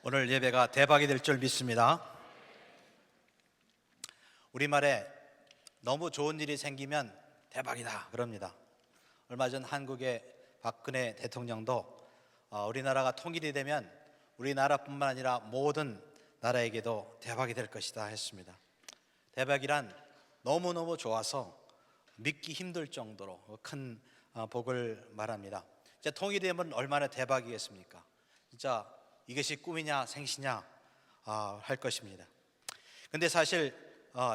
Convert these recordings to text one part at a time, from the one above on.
오늘 예배가 대박이 될 줄 믿습니다. 우리말에 너무 좋은 일이 생기면 대박이다 그럽니다. 얼마 전 한국의 박근혜 대통령도 우리나라가 통일이 되면 우리나라뿐만 아니라 모든 나라에게도 대박이 될 것이다 했습니다. 대박이란 너무너무 좋아서 믿기 힘들 정도로 큰 복을 말합니다. 진짜 통일이 되면 얼마나 대박이겠습니까? 진짜 이것이 꿈이냐 생시냐 할 것입니다. 근데 사실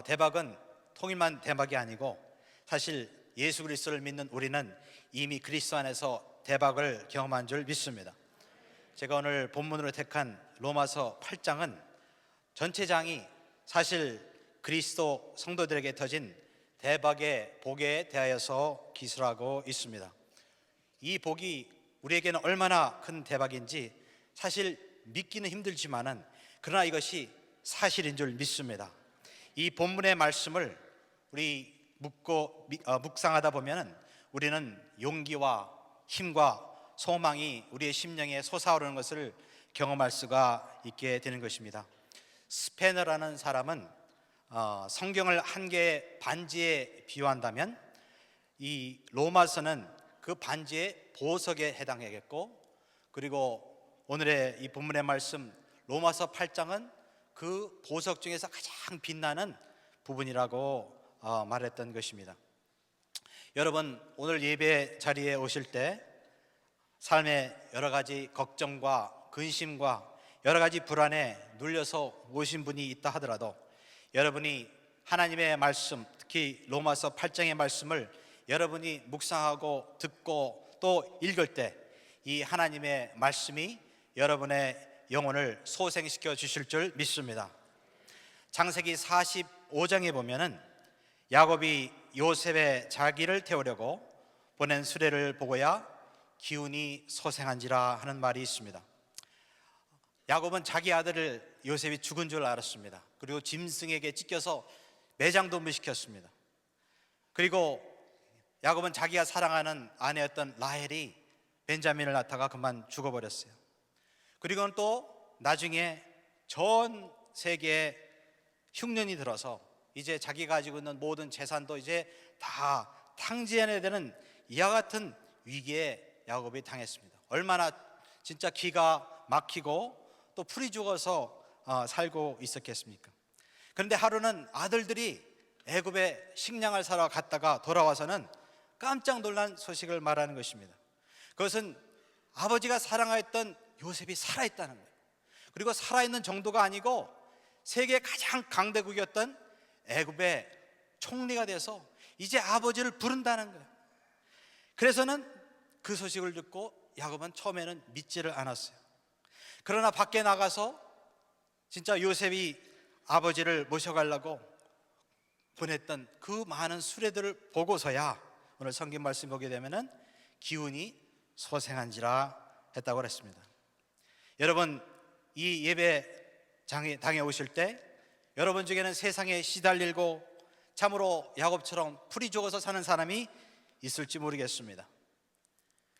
대박은 통일만 대박이 아니고 사실 예수 그리스도를 믿는 우리는 이미 그리스도 안에서 대박을 경험한 줄 믿습니다. 제가 오늘 본문으로 택한 로마서 8장은 전체 장이 사실 그리스도 성도들에게 터진 대박의 복에 대하여서 기술하고 있습니다. 이 복이 우리에게는 얼마나 큰 대박인지 사실 믿기는 힘들지만은 그러나 이것이 사실인 줄 믿습니다. 이 본문의 말씀을 우리 묵상하다 보면은 우리는 용기와 힘과 소망이 우리의 심령에 솟아오르는 것을 경험할 수가 있게 되는 것입니다. 스패너라는 사람은 성경을 한 개의 반지에 비유한다면 이 로마서는 그 반지의 보석에 해당하겠고, 그리고 오늘의 이 본문의 말씀 로마서 8장은 그 보석 중에서 가장 빛나는 부분이라고 말했던 것입니다. 여러분, 오늘 예배 자리에 오실 때 삶의 여러 가지 걱정과 근심과 여러 가지 불안에 눌려서 오신 분이 있다 하더라도 여러분이 하나님의 말씀, 특히 로마서 8장의 말씀을 여러분이 묵상하고 듣고 또 읽을 때 이 하나님의 말씀이 여러분의 영혼을 소생시켜 주실 줄 믿습니다. 창세기 45장에 보면은 야곱이 요셉의 자기를 태우려고 보낸 수레를 보고야 기운이 소생한지라 하는 말이 있습니다. 야곱은 자기 아들을 요셉이 죽은 줄 알았습니다. 그리고 짐승에게 찢겨서 매장도 못 시켰습니다. 그리고 야곱은 자기가 사랑하는 아내였던 라헬이 벤자민을 낳다가 그만 죽어버렸어요. 그리고는 또 나중에 전 세계에 흉년이 들어서 이제 자기가 가지고 있는 모든 재산도 이제 다 탕진해야 되는 이와 같은 위기에 야곱이 당했습니다. 얼마나 진짜 기가 막히고 또 풀이 죽어서 살고 있었겠습니까? 그런데 하루는 아들들이 애굽에 식량을 사러 갔다가 돌아와서는 깜짝 놀란 소식을 말하는 것입니다. 그것은 아버지가 사랑하였던 요셉이 살아있다는 거예요. 그리고 살아있는 정도가 아니고 세계 가장 강대국이었던 애굽의 총리가 돼서 이제 아버지를 부른다는 거예요. 그래서는 그 소식을 듣고 야곱은 처음에는 믿지를 않았어요. 그러나 밖에 나가서 진짜 요셉이 아버지를 모셔가려고 보냈던 그 많은 수레들을 보고서야 오늘 성경 말씀 보게 되면은 기운이 소생한지라 했다고 그랬습니다. 여러분, 이 예배당에 오실 때 여러분 중에는 세상에 시달리고 참으로 야곱처럼 풀이 죽어서 사는 사람이 있을지 모르겠습니다.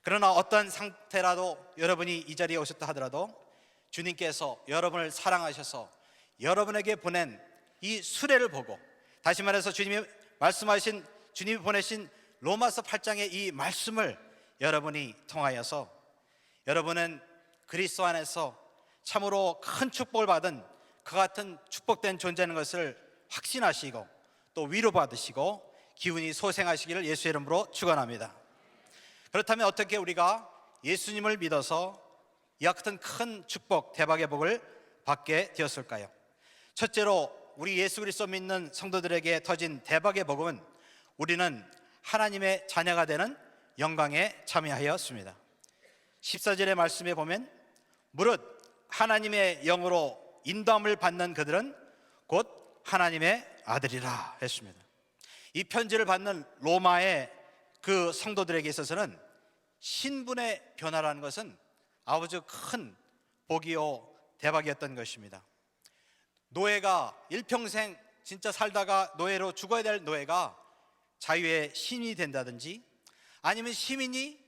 그러나 어떤 상태라도 여러분이 이 자리에 오셨다 하더라도 주님께서 여러분을 사랑하셔서 여러분에게 보낸 이 수레를 보고, 다시 말해서 주님이 보내신 로마서 8장의 이 말씀을 여러분이 통하여서 여러분은 그리스도 안에서 참으로 큰 축복을 받은 그 같은 축복된 존재인 것을 확신하시고 또 위로받으시고 기운이 소생하시기를 예수의 이름으로 축원합니다. 그렇다면 어떻게 우리가 예수님을 믿어서 이와 같은 큰 축복, 대박의 복을 받게 되었을까요? 첫째로 우리 예수 그리스도 믿는 성도들에게 터진 대박의 복은 우리는 하나님의 자녀가 되는 영광에 참여하였습니다. 14절의 말씀에 보면 무릇 하나님의 영으로 인도함을 받는 그들은 곧 하나님의 아들이라 했습니다. 이 편지를 받는 로마의 그 성도들에게 있어서는 신분의 변화라는 것은 아주 큰 복이요 대박이었던 것입니다. 노예가 일평생 진짜 살다가 노예로 죽어야 될 노예가 자유의 신이 된다든지 아니면 시민이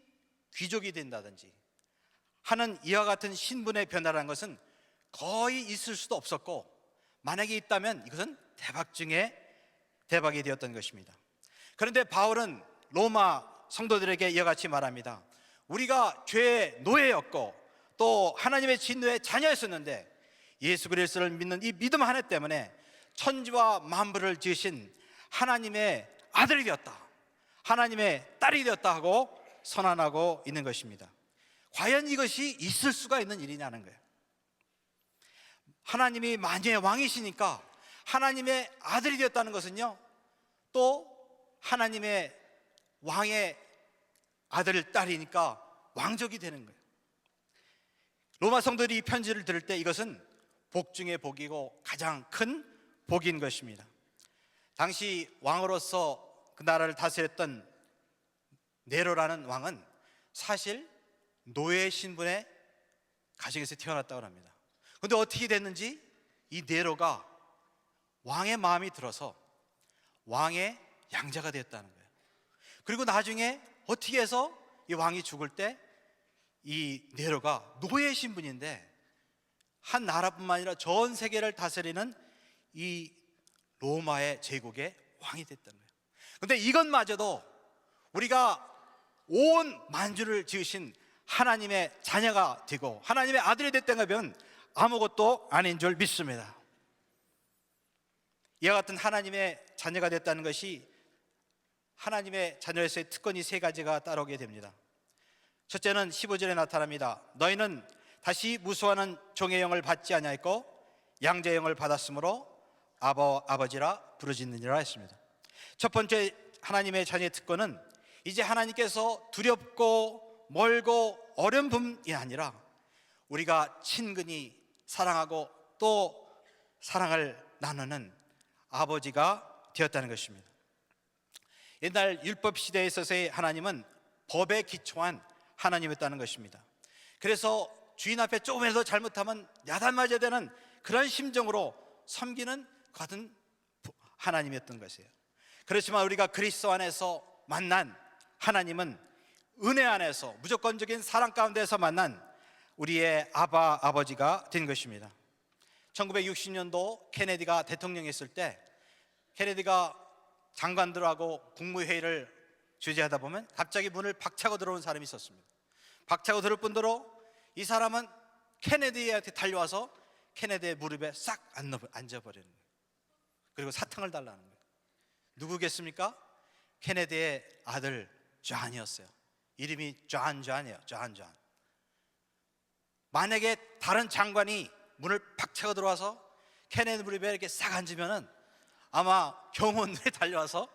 귀족이 된다든지 하는 이와 같은 신분의 변화라는 것은 거의 있을 수도 없었고, 만약에 있다면 이것은 대박 중에 대박이 되었던 것입니다. 그런데 바울은 로마 성도들에게 이와 같이 말합니다. 우리가 죄의 노예였고 또 하나님의 진노의 자녀였었는데 예수 그리스도를 믿는 이 믿음 하나 때문에 천지와 만물을 지으신 하나님의 아들이 되었다, 하나님의 딸이 되었다 하고 선언하고 있는 것입니다. 과연 이것이 있을 수가 있는 일이냐는 거예요. 하나님이 만유의 왕이시니까 하나님의 아들이 되었다는 것은요, 또 하나님의 왕의 아들, 딸이니까 왕족이 되는 거예요. 로마 성도들이 이 편지를 들을 때 이것은 복 중의 복이고 가장 큰 복인 것입니다. 당시 왕으로서 그 나라를 다스렸던 네로라는 왕은 사실 노예 신분의 가정에서 태어났다고 합니다. 그런데 어떻게 됐는지 이 네로가 왕의 마음이 들어서 왕의 양자가 되었다는 거예요. 그리고 나중에 어떻게 해서 이 왕이 죽을 때 이 네로가 노예 신분인데 한 나라뿐만 아니라 전 세계를 다스리는 이 로마의 제국의 왕이 됐다는 거예요. 그런데 이것마저도 우리가 온 만주를 지으신 하나님의 자녀가 되고 하나님의 아들이 됐다는 것은 아무것도 아닌 줄 믿습니다. 이와 같은 하나님의 자녀가 됐다는 것이 하나님의 자녀에서의 특권이 세 가지가 따라오게 됩니다. 첫째는 15절에 나타납니다. 너희는 다시 무수하는 종의 영을 받지 아니하였고 양자의 영을 받았으므로 아버지라 부르짖느니라 했습니다. 첫 번째 하나님의 자녀의 특권은 이제 하나님께서 두렵고 멀고 어려운 분이 아니라 우리가 친근히 사랑하고 또 사랑을 나누는 아버지가 되었다는 것입니다. 옛날 율법 시대에 있어서의 하나님은 법에 기초한 하나님이었다는 것입니다. 그래서 주인 앞에 조금이라도 잘못하면 야단맞아야 되는 그런 심정으로 섬기는 같은 하나님이었던 것이에요. 그렇지만 우리가 그리스도 안에서 만난 하나님은 은혜 안에서 무조건적인 사랑 가운데서 만난 우리의 아버지가 된 것입니다. 1960년도 케네디가 대통령이었을 때 케네디가 장관들하고 국무회의를 주재하다 보면 갑자기 문을 박차고 들어온 사람이 있었습니다. 박차고 들을 뿐더러 이 사람은 케네디한테 달려와서 케네디의 무릎에 싹 앉아버리는 거예요. 그리고 사탕을 달라는 거예요. 누구겠습니까? 케네디의 아들 존이었어요. 이름이 존이에요. 존. 만약에 다른 장관이 문을 박차고 들어와서 케네디 무릎에 이렇게 싹 앉으면은 아마 경호원들이 달려와서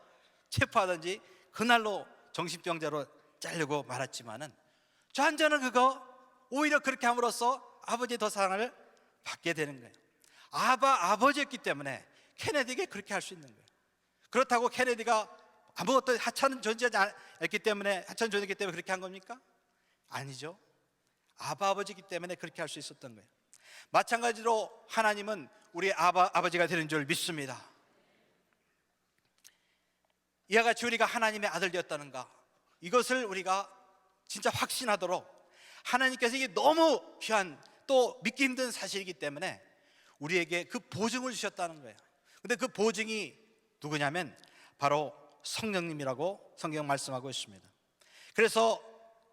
체포하든지 그날로 정신병자로 잘리고 말았지만은 존은 그거 오히려 그렇게 함으로써 아버지의 더 사랑을 받게 되는 거예요. 아버지였기 때문에 케네디에게 그렇게 할 수 있는 거예요. 그렇다고 케네디가 아무것도 하찮은 존재하지 않았기 때문에 그렇게 한 겁니까? 아니죠. 아버지이기 때문에 그렇게 할 수 있었던 거예요. 마찬가지로 하나님은 우리 아버지가 되는 줄 믿습니다. 이와 같이 우리가 하나님의 아들 되었다는가, 이것을 우리가 진짜 확신하도록 하나님께서 이게 너무 귀한 또 믿기 힘든 사실이기 때문에 우리에게 그 보증을 주셨다는 거예요. 근데 그 보증이 누구냐면 바로 성령님이라고 성경 말씀하고 있습니다. 그래서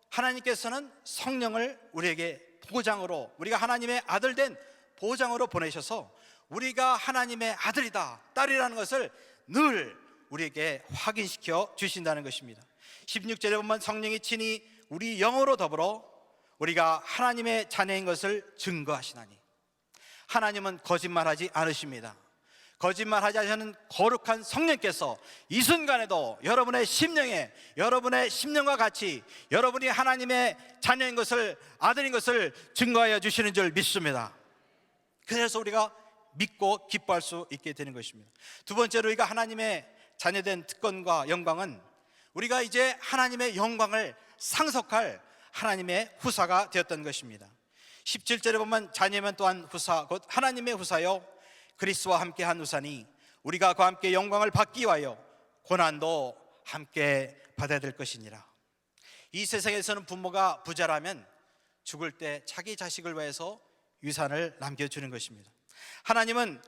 하나님께서는 성령을 우리에게 보장으로, 우리가 하나님의 아들 된 보장으로 보내셔서 우리가 하나님의 아들이다, 딸이라는 것을 늘 우리에게 확인시켜 주신다는 것입니다. 16절에 보면 성령이 친히 우리 영으로 더불어 우리가 하나님의 자녀인 것을 증거하시나니, 하나님은 거짓말하지 않으십니다. 거짓말하지 않으시는 거룩한 성령께서 이 순간에도 여러분의 심령과 같이 여러분이 하나님의 자녀인 것을, 아들인 것을 증거하여 주시는 줄 믿습니다. 그래서 우리가 믿고 기뻐할 수 있게 되는 것입니다. 두 번째로 우리가 하나님의 자녀된 특권과 영광은 우리가 이제 하나님의 영광을 상속할 하나님의 후사가 되었던 것입니다. 17절에 보면 자녀면 또한 후사 곧 하나님의 후사요 그리스도와 함께한 후사니 우리가 그와 함께 영광을 받기 위하여 고난도 함께 받아야 될 것이니라. 이 세상에서는 부모가 부자라면 죽을 때 자기 자식을 위해서 유산을 남겨주는 것입니다. 하나님은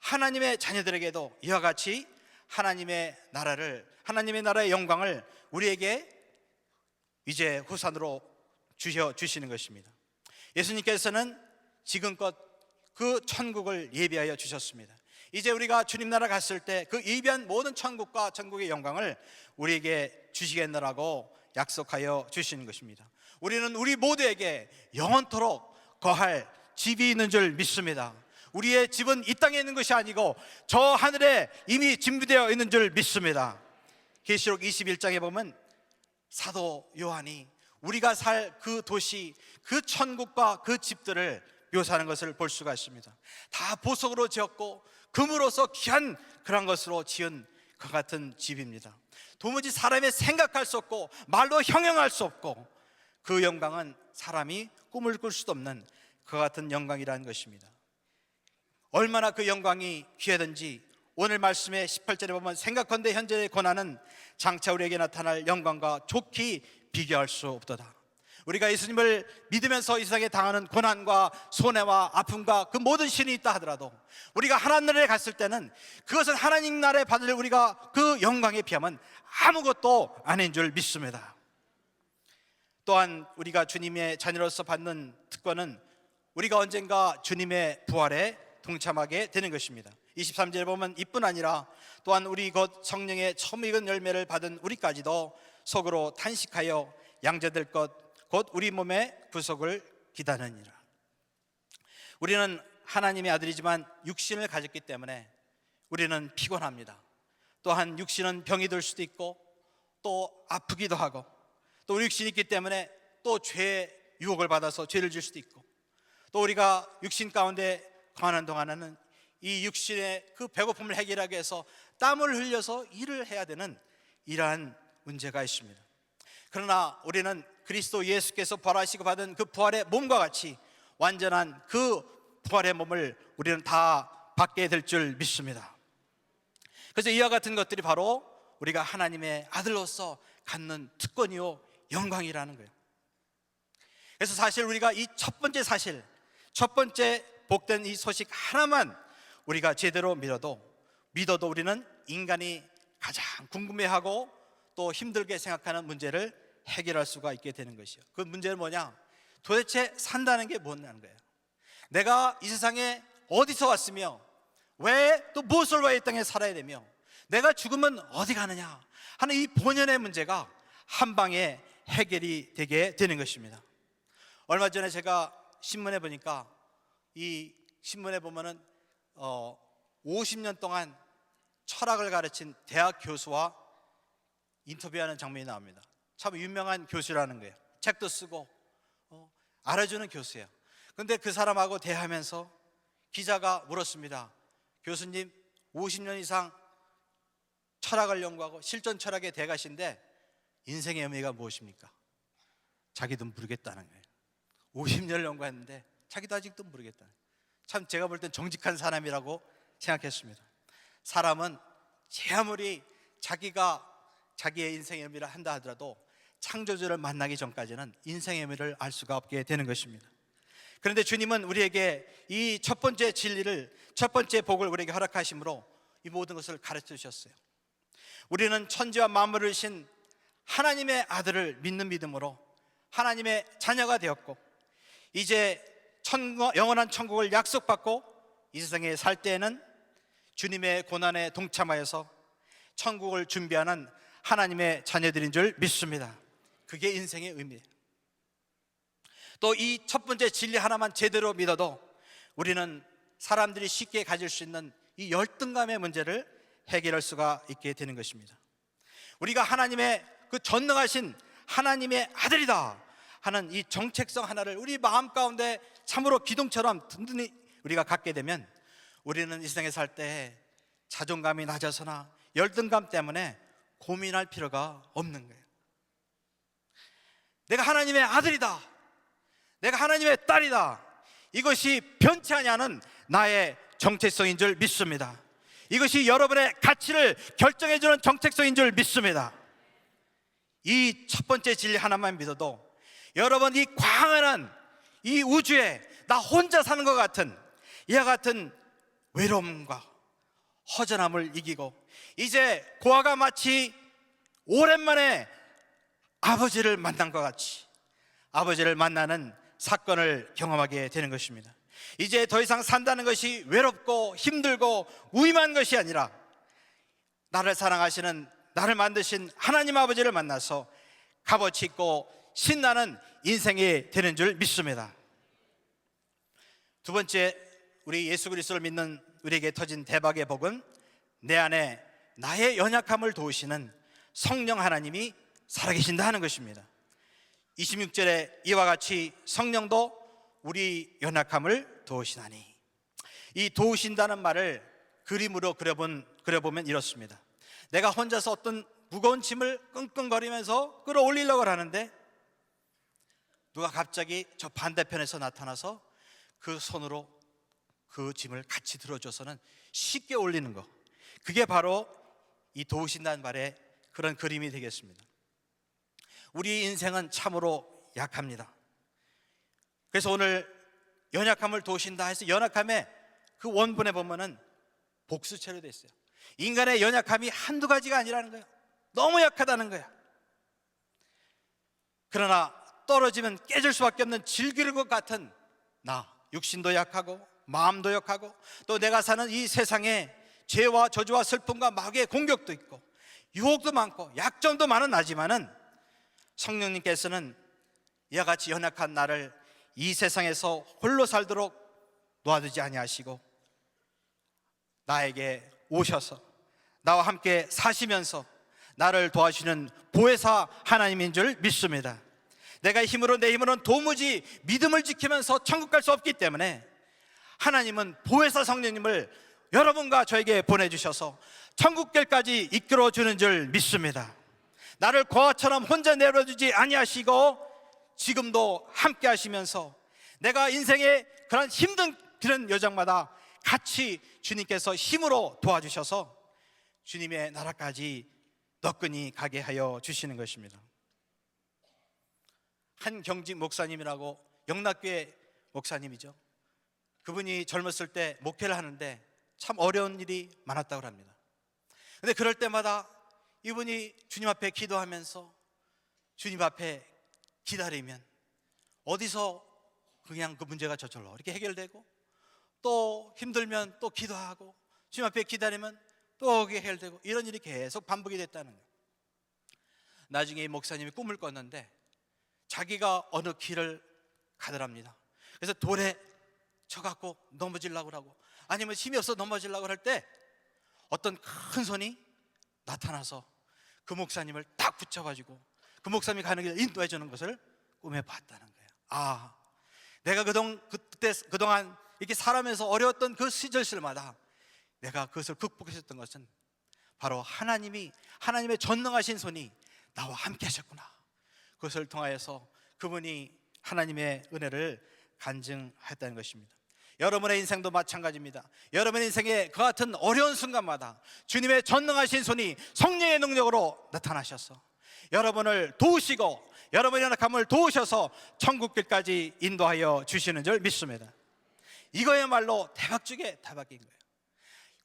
하나님의 자녀들에게도 이와 같이 하나님의 나라의 영광을 우리에게 이제 후산으로 주시는 것입니다. 예수님께서는 지금껏 그 천국을 예비하여 주셨습니다. 이제 우리가 주님 나라 갔을 때 그 예비한 모든 천국과 천국의 영광을 우리에게 주시겠노라고 약속하여 주시는 것입니다. 우리는 우리 모두에게 영원토록 거할 집이 있는 줄 믿습니다. 우리의 집은 이 땅에 있는 것이 아니고 저 하늘에 이미 준비되어 있는 줄 믿습니다. 계시록 21장에 보면 사도 요한이 우리가 살 그 도시, 그 천국과 그 집들을 묘사하는 것을 볼 수가 있습니다. 다 보석으로 지었고 금으로서 귀한 그런 것으로 지은 그 같은 집입니다. 도무지 사람이 생각할 수 없고 말로 형용할 수 없고 그 영광은 사람이 꿈을 꿀 수도 없는 그 같은 영광이라는 것입니다. 얼마나 그 영광이 귀하든지 오늘 말씀의 18절에 보면 생각컨대 현재의 고난은 장차 우리에게 나타날 영광과 좋게 비교할 수 없도다. 우리가 예수님을 믿으면서 이 세상에 당하는 고난과 손해와 아픔과 그 모든 신이 있다 하더라도 우리가 하나님 나라에 갔을 때는 그것은 하나님 나라에 받을 우리가 그 영광에 비하면 아무것도 아닌 줄 믿습니다. 또한 우리가 주님의 자녀로서 받는 특권은 우리가 언젠가 주님의 부활에 동참하게 되는 것입니다. 23절에 보면 이뿐 아니라 또한 우리 곧 성령의 처음 익은 열매를 받은 우리까지도 속으로 탄식하여 양자될 것 곧 우리 몸의 구속을 기다리니라. 우리는 하나님의 아들이지만 육신을 가졌기 때문에 우리는 피곤합니다. 또한 육신은 병이 들 수도 있고 또 아프기도 하고 또 우리 육신이 있기 때문에 또 죄의 유혹을 받아서 죄를 질 수도 있고 또 우리가 육신 가운데 거하는 동안에는 이 육신의 그 배고픔을 해결하기 위해서 땀을 흘려서 일을 해야 되는 이러한 문제가 있습니다. 그러나 우리는 그리스도 예수께서 부활하시고 받은 그 부활의 몸과 같이 완전한 그 부활의 몸을 우리는 다 받게 될 줄 믿습니다. 그래서 이와 같은 것들이 바로 우리가 하나님의 아들로서 갖는 특권이요 영광이라는 거예요. 그래서 사실 우리가 이 첫 번째 복된 이 소식 하나만 우리가 제대로 믿어도 우리는 인간이 가장 궁금해하고 또 힘들게 생각하는 문제를 해결할 수가 있게 되는 것이요. 그 문제는 뭐냐? 도대체 산다는 게 뭐냐는 거예요. 내가 이 세상에 어디서 왔으며 왜 또 무엇을 위해 이 땅에 살아야 되며 내가 죽으면 어디 가느냐 하는 이 본연의 문제가 한 방에 해결이 되게 되는 것입니다. 얼마 전에 제가 신문에 보니까 이 신문에 보면은 50년 동안 철학을 가르친 대학 교수와 인터뷰하는 장면이 나옵니다. 참 유명한 교수라는 거예요. 책도 쓰고 알아주는 교수예요. 그런데 그 사람하고 대화하면서 기자가 물었습니다. 교수님 50년 이상 철학을 연구하고 실전 철학의 대가신데 인생의 의미가 무엇입니까? 자기도 모르겠다는 거예요. 50년을 연구했는데 자기도 아직도 모르겠다는 거예요. 참 제가 볼 땐 정직한 사람이라고 생각했습니다. 사람은 제 아무리 자기가 자기의 인생의 의미를 한다 하더라도 창조주를 만나기 전까지는 인생의 의미를 알 수가 없게 되는 것입니다. 그런데 주님은 우리에게 이 첫 번째 진리를, 첫 번째 복을 우리에게 허락하심으로 이 모든 것을 가르쳐 주셨어요. 우리는 천지와 만물을 신 하나님의 아들을 믿는 믿음으로 하나님의 자녀가 되었고 이제 영원한 천국을 약속받고 이 세상에 살 때에는 주님의 고난에 동참하여서 천국을 준비하는 하나님의 자녀들인 줄 믿습니다. 그게 인생의 의미예요. 또 이 첫 번째 진리 하나만 제대로 믿어도 우리는 사람들이 쉽게 가질 수 있는 이 열등감의 문제를 해결할 수가 있게 되는 것입니다. 우리가 하나님의 그 전능하신 하나님의 아들이다 하는 이 정체성 하나를 우리 마음 가운데 참으로 기둥처럼 든든히 우리가 갖게 되면 우리는 이 세상에 살 때 자존감이 낮아서나 열등감 때문에 고민할 필요가 없는 거예요. 내가 하나님의 아들이다, 내가 하나님의 딸이다, 이것이 변치 아니하는 나의 정체성인 줄 믿습니다. 이것이 여러분의 가치를 결정해주는 정체성인 줄 믿습니다. 이 첫 번째 진리 하나만 믿어도 여러분 이 광활한 이 우주에 나 혼자 사는 것 같은 이와 같은 외로움과 허전함을 이기고 이제 고아가 마치 오랜만에 아버지를 만난 것 같이 아버지를 만나는 사건을 경험하게 되는 것입니다. 이제 더 이상 산다는 것이 외롭고 힘들고 무의미한 것이 아니라 나를 사랑하시는, 나를 만드신 하나님 아버지를 만나서 값어치 있고 신나는 인생이 되는 줄 믿습니다. 두 번째, 우리 예수 그리스도를 믿는 우리에게 터진 대박의 복은 내 안에 나의 연약함을 도우시는 성령 하나님이 살아계신다 하는 것입니다. 26절에 이와 같이 성령도 우리 연약함을 도우시나니, 이 도우신다는 말을 그림으로 그려보면 이렇습니다. 내가 혼자서 어떤 무거운 짐을 끙끙거리면서 끌어올리려고 하는데 누가 갑자기 저 반대편에서 나타나서 그 손으로 그 짐을 같이 들어줘서는 쉽게 올리는 거, 그게 바로 이 도우신다는 말의 그런 그림이 되겠습니다. 우리 인생은 참으로 약합니다. 그래서 오늘 연약함을 도우신다 해서 연약함의 그 원본에 보면은 복수체로 되어 있어요. 인간의 연약함이 한두 가지가 아니라는 거예요. 너무 약하다는 거야. 그러나 떨어지면 깨질 수밖에 없는 질기를 같은 나, 육신도 약하고 마음도 약하고 또 내가 사는 이 세상에 죄와 저주와 슬픔과 마귀의 공격도 있고 유혹도 많고 약점도 많은 나지만은 성령님께서는 이와 같이 연약한 나를 이 세상에서 홀로 살도록 놓아두지 아니하시고 나에게 오셔서 나와 함께 사시면서 나를 도와주시는 보혜사 하나님인 줄 믿습니다. 내가 힘으로 내 힘으로는 도무지 믿음을 지키면서 천국 갈 수 없기 때문에 하나님은 보혜사 성령님을 여러분과 저에게 보내주셔서 천국길까지 이끌어주는 줄 믿습니다. 나를 고아처럼 혼자 내버려두지 아니하시고 지금도 함께 하시면서 내가 인생의 그런 힘든 그런 여정마다 같이 주님께서 힘으로 도와주셔서 주님의 나라까지 너끈히 가게 하여 주시는 것입니다. 한경직 목사님이라고 영락교회 목사님이죠. 그분이 젊었을 때 목회를 하는데 참 어려운 일이 많았다고 합니다. 근데 그럴 때마다 이분이 주님 앞에 기도하면서 주님 앞에 기다리면 어디서 그냥 그 문제가 저절로 이렇게 해결되고 또 힘들면 또 기도하고 주님 앞에 기다리면 또 그게 해결되고 이런 일이 계속 반복이 됐다는 거예요. 나중에 이 목사님이 꿈을 꿨는데 자기가 어느 길을 가더랍니다. 그래서 돌에 쳐갖고 넘어지려고 하고 아니면 힘이 없어 넘어지려고 할 때 어떤 큰 손이 나타나서 그 목사님을 딱 붙여가지고 그 목사님이 가는 길을 인도해 주는 것을 꿈에 봤다는 거예요. 아, 내가 그동안 이렇게 살아면서 어려웠던 그 시절마다 내가 그것을 극복했었던 것은 바로 하나님의 전능하신 손이 나와 함께 하셨구나. 그것을 통하여서 그분이 하나님의 은혜를 간증했다는 것입니다. 여러분의 인생도 마찬가지입니다. 여러분의 인생에 그 같은 어려운 순간마다 주님의 전능하신 손이 성령의 능력으로 나타나셔서 여러분을 도우시고 여러분의 연약함을 도우셔서 천국길까지 인도하여 주시는 줄 믿습니다. 이거야말로 대박 중에 대박인 거예요.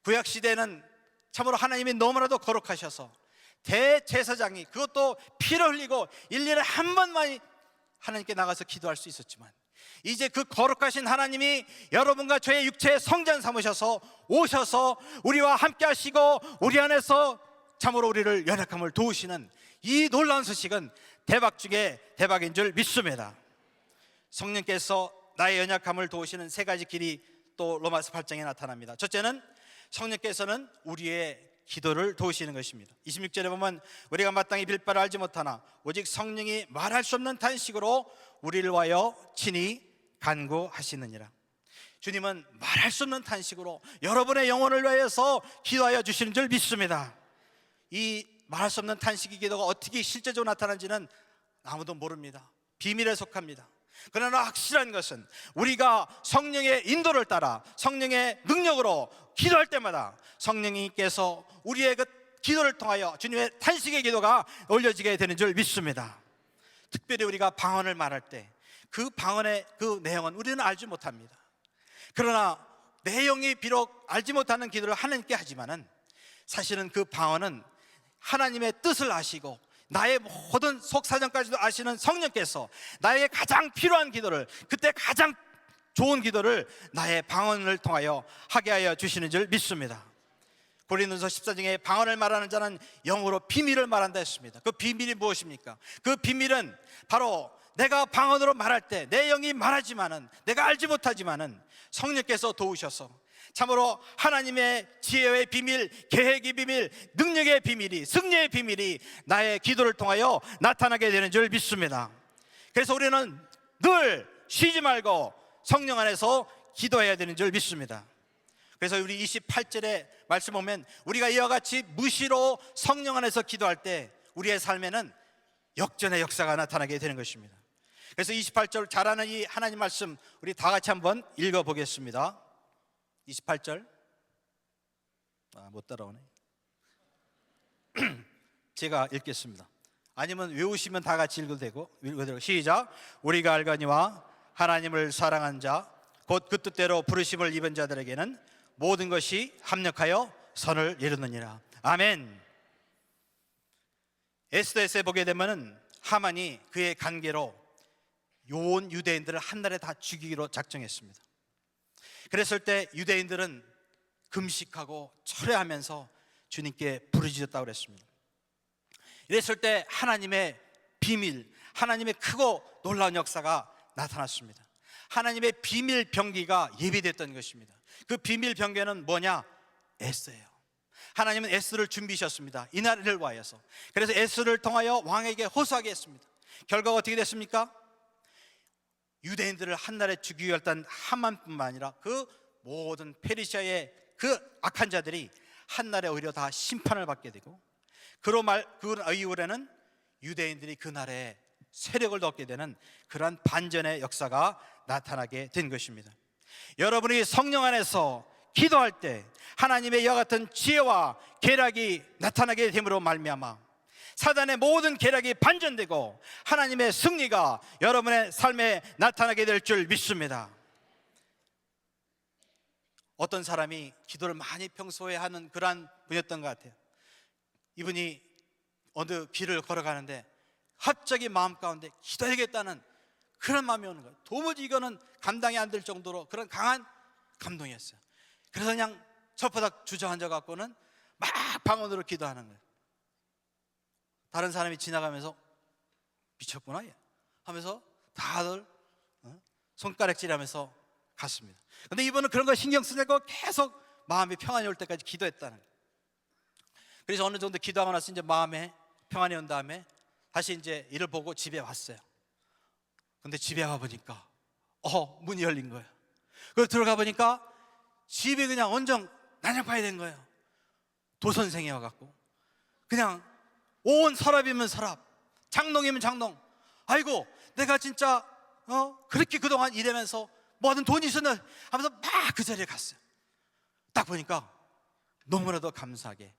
구약시대는 참으로 하나님이 너무나도 거룩하셔서 대제사장이 그것도 피를 흘리고 1년에 한 번만 하나님께 나가서 기도할 수 있었지만 이제 그 거룩하신 하나님이 여러분과 저의 육체에 성전 삼으셔서 오셔서 우리와 함께 하시고 우리 안에서 참으로 우리를 연약함을 도우시는 이 놀라운 소식은 대박 중에 대박인 줄 믿습니다. 성령께서 나의 연약함을 도우시는 세 가지 길이 또 로마서 8장에 나타납니다. 첫째는 성령께서는 우리의 기도를 도우시는 것입니다. 26절에 보면 우리가 마땅히 빌 바를 알지 못하나 오직 성령이 말할 수 없는 탄식으로 우리를 위하여 친히 간구하시느니라. 주님은 말할 수 없는 탄식으로 여러분의 영혼을 위해서 기도하여 주시는 줄 믿습니다. 이 말할 수 없는 탄식의 기도가 어떻게 실제적으로 나타나는지는 아무도 모릅니다. 비밀에 속합니다. 그러나 확실한 것은 우리가 성령의 인도를 따라 성령의 능력으로 기도할 때마다 성령님께서 우리의 그 기도를 통하여 주님의 탄식의 기도가 올려지게 되는 줄 믿습니다. 특별히 우리가 방언을 말할 때 그 방언의 그 내용은 우리는 알지 못합니다. 그러나 내용이 비록 알지 못하는 기도를 하나님께 하지만은 사실은 그 방언은 하나님의 뜻을 아시고 나의 모든 속사정까지도 아시는 성령께서 나에게 가장 필요한 기도를, 그때 가장 좋은 기도를 나의 방언을 통하여 하게 하여 주시는 줄 믿습니다. 고린도서 14장에 방언을 말하는 자는 영어로 비밀을 말한다 했습니다. 그 비밀이 무엇입니까? 그 비밀은 바로 내가 방언으로 말할 때 내 영이 말하지만은, 내가 알지 못하지만은 성령께서 도우셔서 참으로 하나님의 지혜의 비밀, 계획의 비밀, 능력의 비밀이, 승리의 비밀이 나의 기도를 통하여 나타나게 되는 줄 믿습니다. 그래서 우리는 늘 쉬지 말고 성령 안에서 기도해야 되는 줄 믿습니다. 그래서 우리 28절에 말씀 보면 우리가 이와 같이 무시로 성령 안에서 기도할 때 우리의 삶에는 역전의 역사가 나타나게 되는 것입니다. 그래서 28절 잘 아는 이 하나님 말씀 우리 다 같이 한번 읽어보겠습니다. 28절 못 따라오네. 제가 읽겠습니다. 아니면 외우시면 다 같이 읽어도 되고. 시작. 우리가 알거니와 하나님을 사랑한 자 곧 그 뜻대로 부르심을 입은 자들에게는 모든 것이 합력하여 선을 이루느니라. 아멘. 에스더에서 보게 되면은 하만이 그의 관계로 온 유대인들을 한날에 다 죽이기로 작정했습니다. 그랬을 때 유대인들은 금식하고 철회하면서 주님께 부르짖었다고 그랬습니다. 이랬을 때 하나님의 비밀, 하나님의 크고 놀라운 역사가 나타났습니다. 하나님의 비밀 병기가 예비됐던 것입니다. 그 비밀 병기는 뭐냐? 에스더예요. 하나님은 에스더를 준비하셨습니다. 이 날을 위하여서. 그래서 에스더를 통하여 왕에게 호소하게 했습니다. 결과가 어떻게 됐습니까? 유대인들을 한날에 죽이기 했던 하만뿐만 아니라 그 모든 페르시아의 그 악한 자들이 한날에 오히려 다 심판을 받게 되고, 그 이후에는 유대인들이 그날에 세력을 얻게 되는 그러한 반전의 역사가 나타나게 된 것입니다. 여러분이 성령 안에서 기도할 때 하나님의 이와 같은 지혜와 계략이 나타나게 됨으로 말미암아 사단의 모든 계략이 반전되고 하나님의 승리가 여러분의 삶에 나타나게 될 줄 믿습니다. 어떤 사람이 기도를 많이 평소에 하는 그러한 분이었던 것 같아요. 이분이 어느 길을 걸어가는데 갑자기 마음 가운데 기도해야겠다는 그런 마음이 오는 거예요. 도무지 이거는 감당이 안 될 정도로 그런 강한 감동이었어요. 그래서 그냥 젖바닥 주저앉아 갖고는 막 방언으로 기도하는 거예요. 다른 사람이 지나가면서 미쳤구나 얘 하면서 다들 손가락질하면서 갔습니다. 그런데 이분은 그런 거 신경 쓰지 않고 계속 마음에 평안이 올 때까지 기도했다는 거예요. 그래서 어느 정도 기도하고 나서 이제 마음에 평안이 온 다음에 다시 이제 일을 보고 집에 왔어요. 근데 집에 와보니까 문이 열린 거예요. 그래서 들어가 보니까 집이 그냥 온전 난장판이 된 거예요. 도선생이 와갖고 그냥 온 서랍이면 서랍, 장롱이면 장롱. 아이고 내가 진짜 그렇게 그동안 일하면서 모든 돈이 있었나 하면서 막 그 자리에 갔어요. 딱 보니까 너무나도 감사하게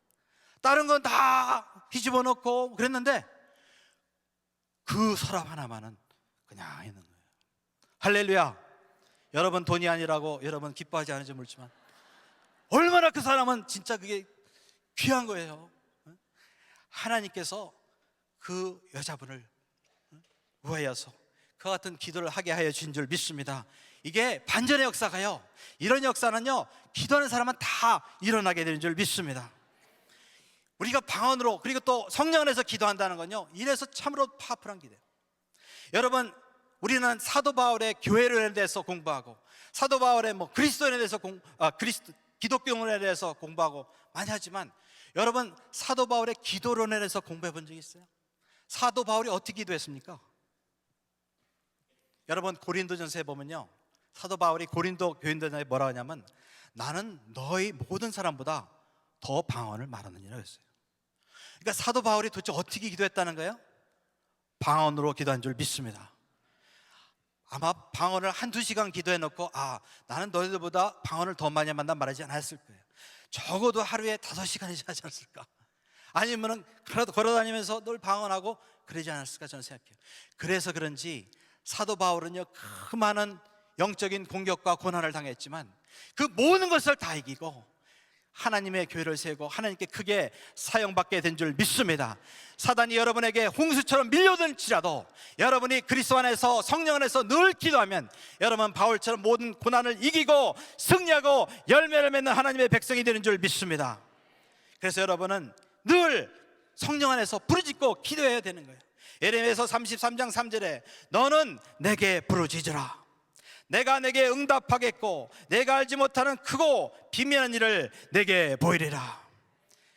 다른 건 다 뒤집어 놓고 그랬는데 그 서랍 하나만은 그냥 있는 거예요. 할렐루야. 여러분 돈이 아니라고 여러분 기뻐하지 않은지 모르지만 얼마나 그 사람은 진짜 그게 귀한 거예요. 하나님께서 그 여자분을 위하여서 그 같은 기도를 하게 하여 주신 줄 믿습니다. 이게 반전의 역사가요, 이런 역사는요 기도하는 사람은 다 일어나게 되는 줄 믿습니다. 우리가 방언으로 그리고 또 성령 안에서 기도한다는 건요, 이래서 참으로 파워풀한 기도예요. 여러분, 우리는 사도 바울의 교회론에 대해서 공부하고 사도 바울의 그리스도인에 대해서 기독교론에 대해서 공부하고 많이 하지만 여러분, 사도 바울의 기도론에 대해서 공부해 본 적 있어요? 사도 바울이 어떻게 기도했습니까? 여러분, 고린도전서에 보면요, 사도 바울이 고린도 교인들에게 뭐라고 하냐면 나는 너희 모든 사람보다 더 방언을 말하느니라 했어요. 그러니까 사도 바울이 도대체 어떻게 기도했다는 거예요? 방언으로 기도한 줄 믿습니다. 아마 방언을 한두 시간 기도해 놓고 나는 너희들보다 방언을 더 많이 만나 말하지 않았을 거예요. 적어도 하루에 5시간이지 하지 않았을까? 아니면은 걸어다니면서 늘 방언하고 그러지 않았을까 저는 생각해요. 그래서 그런지 사도 바울은요, 그 많은 영적인 공격과 고난을 당했지만 그 모든 것을 다 이기고 하나님의 교회를 세우고 하나님께 크게 사용받게 된 줄 믿습니다. 사단이 여러분에게 홍수처럼 밀려들지라도 여러분이 그리스도 안에서, 성령 안에서 늘 기도하면 여러분 바울처럼 모든 고난을 이기고 승리하고 열매를 맺는 하나님의 백성이 되는 줄 믿습니다. 그래서 여러분은 늘 성령 안에서 부르짖고 기도해야 되는 거예요. 예레미야서 33장 3절에 너는 내게 부르짖으라. 내가 내게 응답하겠고 내가 알지 못하는 크고 비밀한 일을 내게 보이리라.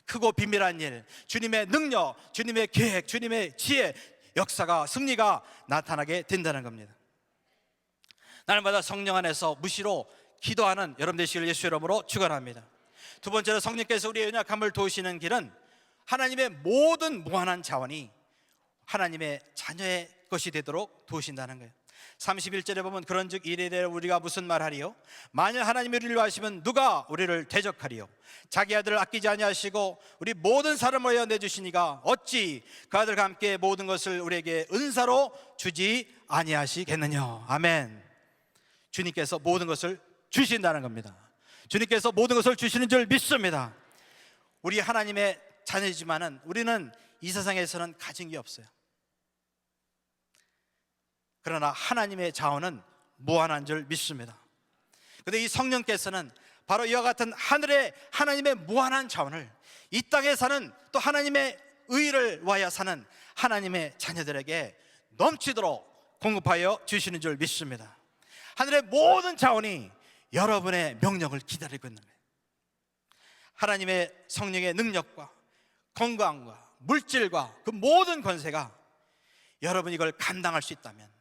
크고 비밀한 일, 주님의 능력, 주님의 계획, 주님의 지혜, 역사가, 승리가 나타나게 된다는 겁니다. 날마다 성령 안에서 무시로 기도하는 여러분 되시길 예수 이름으로 축원합니다. 두 번째로, 성령께서 우리의 연약함을 도우시는 길은 하나님의 모든 무한한 자원이 하나님의 자녀의 것이 되도록 도우신다는 거예요. 31절에 보면 그런즉 이르되 우리가 무슨 말하리요? 만일 하나님이 우리를 위하시면 누가 우리를 대적하리요? 자기 아들을 아끼지 아니하시고 우리 모든 사람을 위하여 내주시니가 어찌 그 아들과 함께 모든 것을 우리에게 은사로 주지 아니하시겠느냐. 아멘. 주님께서 모든 것을 주신다는 겁니다. 주님께서 모든 것을 주시는 줄 믿습니다. 우리 하나님의 자녀이지만은 우리는 이 세상에서는 가진 게 없어요. 그러나 하나님의 자원은 무한한 줄 믿습니다. 그런데 이 성령께서는 바로 이와 같은 하늘의 하나님의 무한한 자원을 이 땅에 사는, 또 하나님의 의를 위하여 사는 하나님의 자녀들에게 넘치도록 공급하여 주시는 줄 믿습니다. 하늘의 모든 자원이 여러분의 명령을 기다리고 있는 거예요. 하나님의 성령의 능력과 건강과 물질과 그 모든 권세가 여러분이 이걸 감당할 수 있다면,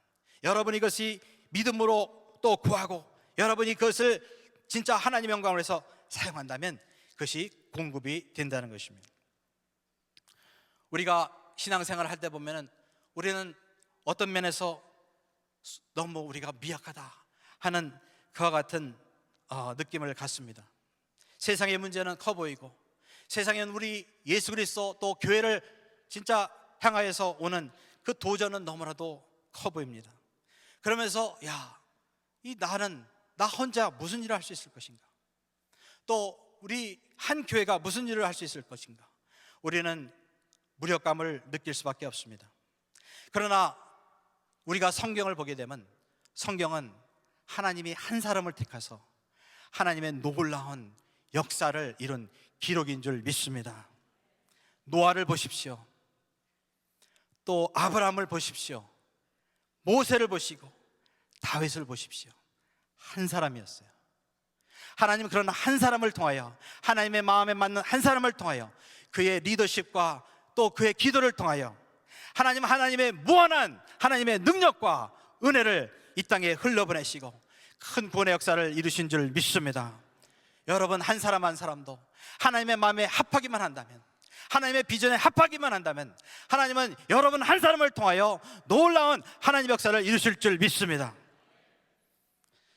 여러분이 이것이 믿음으로 또 구하고 여러분이 그것을 진짜 하나님의 영광을 위해서 사용한다면 그것이 공급이 된다는 것입니다. 우리가 신앙생활을 할 때 보면 우리는 어떤 면에서 너무 우리가 미약하다 하는 그와 같은 느낌을 갖습니다. 세상의 문제는 커 보이고 세상엔 우리 예수 그리스도 또 교회를 진짜 향하여서 오는 그 도전은 너무나도 커 보입니다. 그러면서 나 혼자 무슨 일을 할 수 있을 것인가? 또 우리 한 교회가 무슨 일을 할 수 있을 것인가? 우리는 무력감을 느낄 수밖에 없습니다. 그러나 우리가 성경을 보게 되면 성경은 하나님이 한 사람을 택하서 하나님의 놀라운 역사를 이룬 기록인 줄 믿습니다. 노아를 보십시오. 또 아브라함을 보십시오. 모세를 보시고 다윗을 보십시오. 한 사람이었어요. 하나님은 그런 한 사람을 통하여, 하나님의 마음에 맞는 한 사람을 통하여 그의 리더십과 또 그의 기도를 통하여 하나님은 하나님의 무한한 하나님의 능력과 은혜를 이 땅에 흘러보내시고 큰 구원의 역사를 이루신 줄 믿습니다. 여러분 한 사람 한 사람도 하나님의 마음에 합하기만 한다면, 하나님의 비전에 합하기만 한다면 하나님은 여러분 한 사람을 통하여 놀라운 하나님의 역사를 이루실 줄 믿습니다.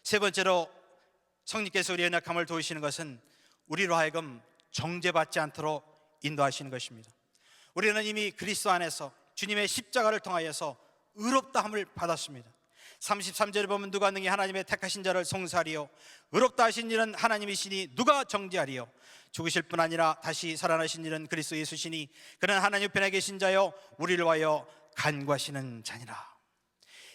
세 번째로, 성령께서 우리의 연약함을 도우시는 것은 우리로 하여금 정죄받지 않도록 인도하시는 것입니다. 우리는 이미 그리스도 안에서 주님의 십자가를 통하여서 의롭다함을 받았습니다. 33절에 보면 누가 능히 하나님의 택하신 자를 송사하리요? 의롭다 하신 일은 하나님이시니 누가 정죄하리요? 죽으실 뿐 아니라 다시 살아나신 일은 그리스도 예수시니 그는 하나님 편에 계신 자요 우리를 위하여 간구하시는 자니라.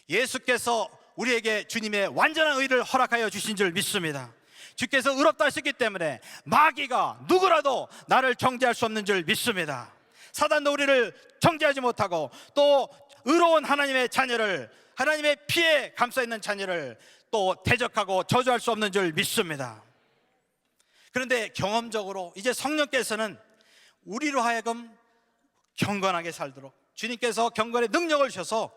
예수께서 우리에게 주님의 완전한 의를 허락하여 주신 줄 믿습니다. 주께서 의롭다 하셨기 때문에 마귀가 누구라도 나를 정죄할 수 없는 줄 믿습니다. 사단도 우리를 정죄하지 못하고 또 의로운 하나님의 자녀를, 하나님의 피에 감싸있는 자녀를 또 대적하고 저주할 수 없는 줄 믿습니다. 그런데 경험적으로 이제 성령께서는 우리로 하여금 경건하게 살도록 주님께서 경건의 능력을 주셔서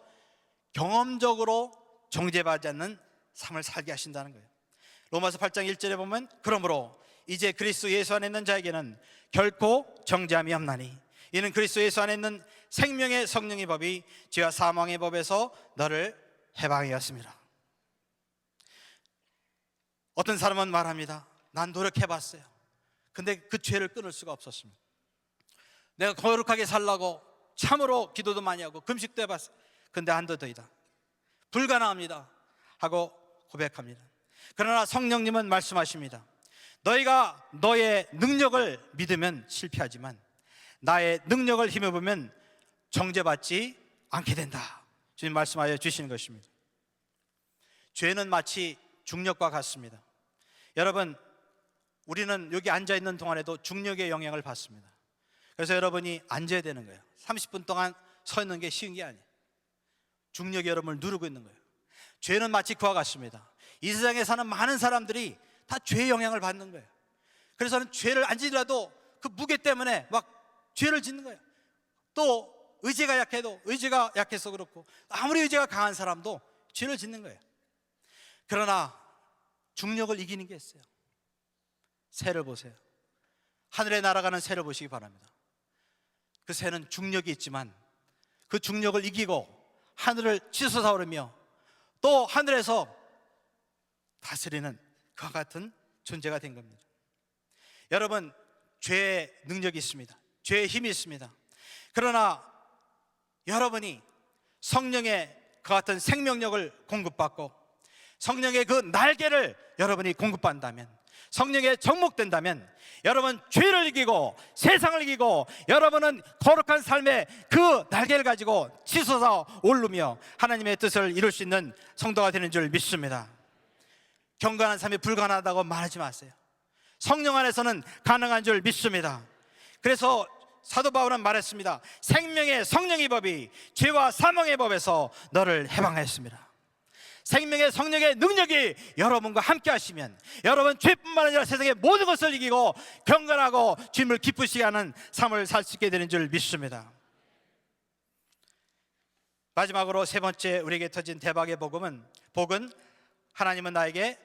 경험적으로 정죄받지 않는 삶을 살게 하신다는 거예요. 로마서 8장 1절에 보면 그러므로 이제 그리스도 예수 안에 있는 자에게는 결코 정죄함이 없나니 이는 그리스도 예수 안에 있는 생명의 성령의 법이 죄와 사망의 법에서 너를 해방하였습니다. 어떤 사람은 말합니다. 난 노력해봤어요. 근데 그 죄를 끊을 수가 없었습니다. 내가 거룩하게 살라고 참으로 기도도 많이 하고 금식도 해봤어요. 근데 안 되더이다. 불가능합니다 하고 고백합니다. 그러나 성령님은 말씀하십니다. 너희가 너의 능력을 믿으면 실패하지만 나의 능력을 힘입으면 정죄받지 않게 된다. 주님 말씀하여 주시는 것입니다. 죄는 마치 중력과 같습니다. 여러분, 우리는 여기 앉아있는 동안에도 중력의 영향을 받습니다. 그래서 여러분이 앉아야 되는 거예요. 30분 동안 서 있는 게 쉬운 게 아니에요. 중력이 여러분을 누르고 있는 거예요. 죄는 마치 그와 같습니다. 이 세상에 사는 많은 사람들이 다 죄의 영향을 받는 거예요. 그래서는 죄를 안 지더라도 그 무게 때문에 막 죄를 짓는 거예요. 또 의지가 약해서 그렇고 아무리 의지가 강한 사람도 죄를 짓는 거예요. 그러나 중력을 이기는 게 있어요. 새를 보세요. 하늘에 날아가는 새를 보시기 바랍니다. 그 새는 중력이 있지만 그 중력을 이기고 하늘을 치솟아 오르며 또 하늘에서 다스리는 그와 같은 존재가 된 겁니다. 여러분, 죄의 능력이 있습니다. 죄의 힘이 있습니다. 그러나 여러분이 성령의 그 같은 생명력을 공급받고 성령의 그 날개를 여러분이 공급받는다면, 성령에 접목된다면 여러분 죄를 이기고 세상을 이기고 여러분은 거룩한 삶의 그 날개를 가지고 치솟아 오르며 하나님의 뜻을 이룰 수 있는 성도가 되는 줄 믿습니다. 경건한 삶이 불가능하다고 말하지 마세요. 성령 안에서는 가능한 줄 믿습니다. 그래서 사도 바울은 말했습니다. 생명의 성령의 법이 죄와 사망의 법에서 너를 해방하였습니다. 생명의 성령의 능력이 여러분과 함께 하시면 여러분 죄뿐만 아니라 세상의 모든 것을 이기고 경건하고 주님을 기쁘시게 하는 삶을 살 수 있게 되는 줄 믿습니다. 마지막으로 세 번째 우리에게 터진 대박의 복은 하나님은 나에게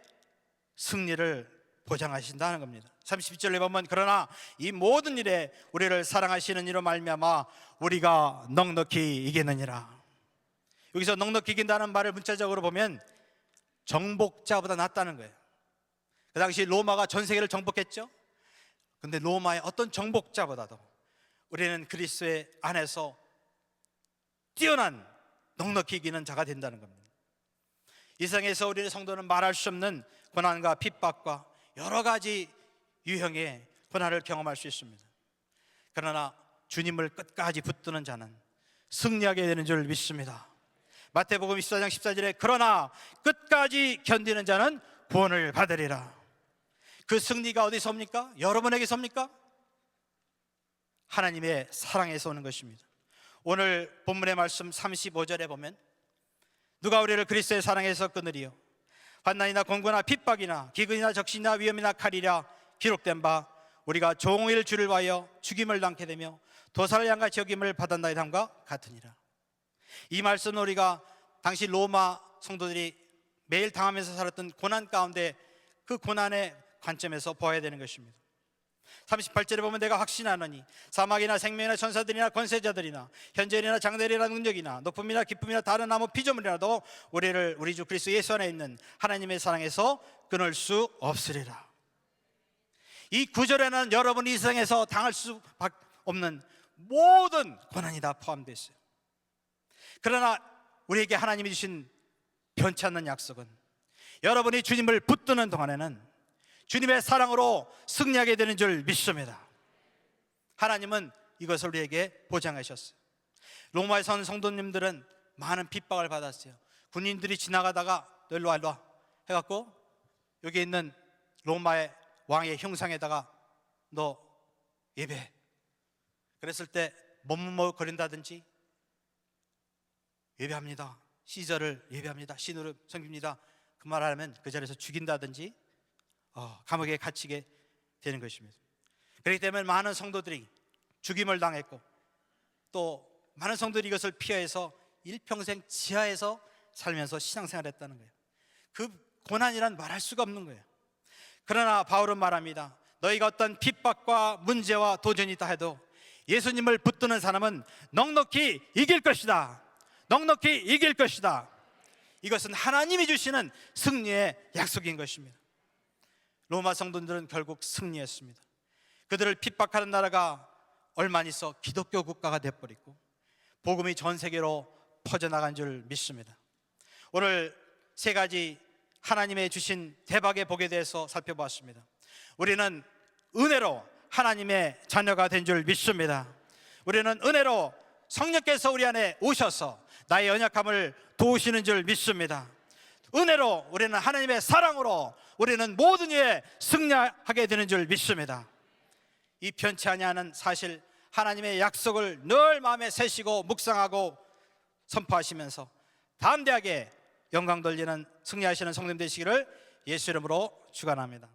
승리를 보장하신다는 겁니다. 32절에 보면 그러나 이 모든 일에 우리를 사랑하시는 이로 말미암아 우리가 넉넉히 이기느니라. 여기서 넉넉히 이긴다는 말을 문자적으로 보면 정복자보다 낫다는 거예요. 그 당시 로마가 전 세계를 정복했죠. 근데 로마의 어떤 정복자보다도 우리는 그리스도의 안에서 뛰어난 넉넉히 이기는 자가 된다는 겁니다. 이 세상에서 우리의 성도는 말할 수 없는 고난과 핍박과 여러 가지 유형의 고난을 경험할 수 있습니다. 그러나 주님을 끝까지 붙드는 자는 승리하게 되는 줄 믿습니다. 마태복음 24장 14절에 그러나 끝까지 견디는 자는 구원을 받으리라. 그 승리가 어디서 옵니까? 여러분에게서 옵니까? 하나님의 사랑에서 오는 것입니다. 오늘 본문의 말씀 35절에 보면 누가 우리를 그리스도의 사랑에서 끊으리요? 환난이나 공고나 핍박이나 기근이나 적신이나 위험이나 칼이라 기록된 바 우리가 종일 주를 위하여 죽임을 당케 되며 도살을 양같이 여김을 받았나이다 함과 같으니라. 이 말씀은 우리가 당시 로마 성도들이 매일 당하면서 살았던 고난 가운데 그 고난의 관점에서 보아야 되는 것입니다. 38절에 보면 내가 확신하노니 사막이나 생명이나 천사들이나 권세자들이나 현재이나 장대리나 능력이나 높음이나 기쁨이나 다른 아무 피조물이라도 우리를 우리 주 그리스도 예수 안에 있는 하나님의 사랑에서 끊을 수 없으리라. 이 구절에는 여러분이 이 세상에서 당할 수 없는 모든 고난이 다 포함되어 있어요. 그러나 우리에게 하나님이 주신 변치 않는 약속은 여러분이 주님을 붙드는 동안에는 주님의 사랑으로 승리하게 되는 줄 믿습니다. 하나님은 이것을 우리에게 보장하셨어요. 로마에 사는 성도님들은 많은 핍박을 받았어요. 군인들이 지나가다가 너 일로 와 해갖고 여기 있는 로마의 왕의 형상에다가 너 예배, 그랬을 때 머뭇거린다든지 예배합니다, 시저를 예배합니다, 신으로 섬깁니다, 그 말 하면 그 자리에서 죽인다든지 감옥에 갇히게 되는 것입니다. 그렇기 때문에 많은 성도들이 죽임을 당했고 또 많은 성도들이 이것을 피해서 일평생 지하에서 살면서 신앙생활을 했다는 거예요. 그 고난이란 말할 수가 없는 거예요. 그러나 바울은 말합니다. 너희가 어떤 핍박과 문제와 도전이 있다 해도 예수님을 붙드는 사람은 넉넉히 이길 것이다. 넉넉히 이길 것이다. 이것은 하나님이 주시는 승리의 약속인 것입니다. 로마 성도들은 결국 승리했습니다. 그들을 핍박하는 나라가 얼마 안 있어 기독교 국가가 되어버리고 복음이 전 세계로 퍼져나간 줄 믿습니다. 오늘 세 가지 하나님의 주신 대박의 복에 대해서 살펴보았습니다. 우리는 은혜로 하나님의 자녀가 된 줄 믿습니다. 우리는 은혜로 성령께서 우리 안에 오셔서 나의 연약함을 도우시는 줄 믿습니다. 은혜로 우리는 하나님의 사랑으로 우리는 모든 일에 승리하게 되는 줄 믿습니다. 이 편치 아니하는 사실, 하나님의 약속을 늘 마음에 새시고 묵상하고 선포하시면서 담대하게 영광 돌리는 승리하시는 성도님 되시기를 예수 이름으로 축원합니다.